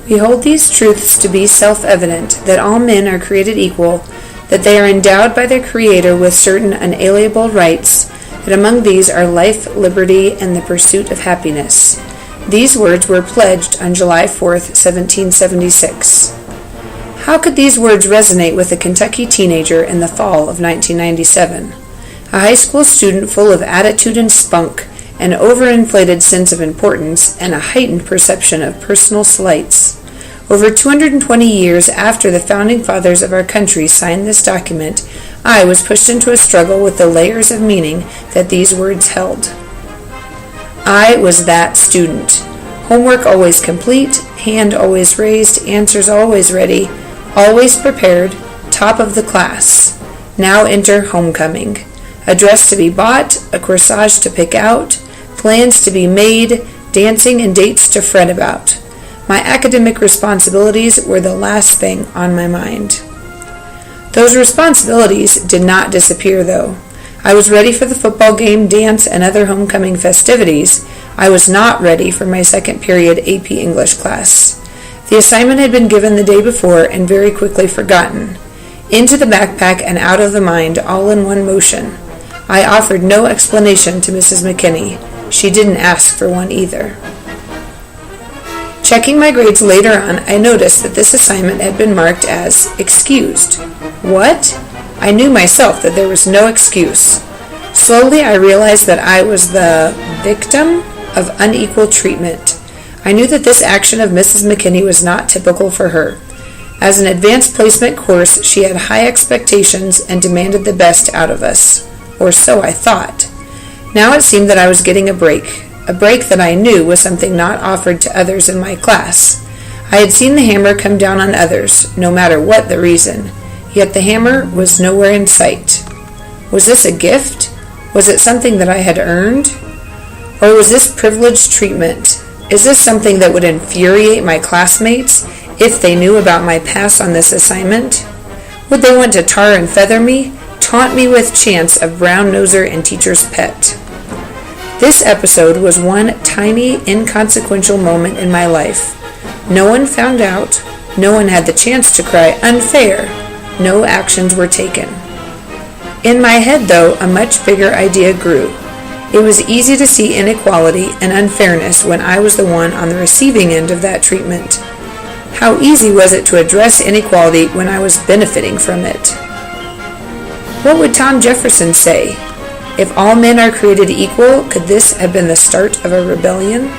We hold these truths to be self-evident, that all men are created equal, that they are endowed by their Creator with certain unalienable rights, that among these are life, liberty, and the pursuit of happiness. These words were pledged on July 4th, 1776. How could these words resonate with a Kentucky teenager in the fall of 1997? A high school student full of attitude and spunk, an overinflated sense of importance, and a heightened perception of personal slights. Over 220 years after the founding fathers of our country signed this document, I was pushed into a struggle with the layers of meaning that these words held. I was that student. Homework always complete, hand always raised, answers always ready, always prepared, top of the class. Now enter homecoming. A dress to be bought, a corsage to pick out, plans to be made, dancing and dates to fret about. My academic responsibilities were the last thing on my mind. Those responsibilities did not disappear, though. I was ready for the football game, dance, and other homecoming festivities. I was not ready for my second period AP English class. The assignment had been given the day before and very quickly forgotten. Into the backpack and out of the mind, all in one motion. I offered no explanation to Mrs. McKinney. She didn't ask for one either. Checking my grades later on, I noticed that this assignment had been marked as excused. What? I knew myself that there was no excuse. Slowly, I realized that I was the victim of unequal treatment. I knew that this action of Mrs. McKinney was not typical for her. As an advanced placement course, she had high expectations and demanded the best out of us. Or so I thought. Now it seemed that I was getting a break that I knew was something not offered to others in my class. I had seen the hammer come down on others, no matter what the reason, yet the hammer was nowhere in sight. Was this a gift? Was it something that I had earned? Or was this privileged treatment? Is this something that would infuriate my classmates if they knew about my pass on this assignment? Would they want to tar and feather me, taunt me with chants of brown noser and teacher's pet? This episode was one tiny, inconsequential moment in my life. No one found out. No one had the chance to cry unfair. No actions were taken. In my head, though, a much bigger idea grew. It was easy to see inequality and unfairness when I was the one on the receiving end of that treatment. How easy was it to address inequality when I was benefiting from it? What would Tom Jefferson say? If all men are created equal, could this have been the start of a rebellion?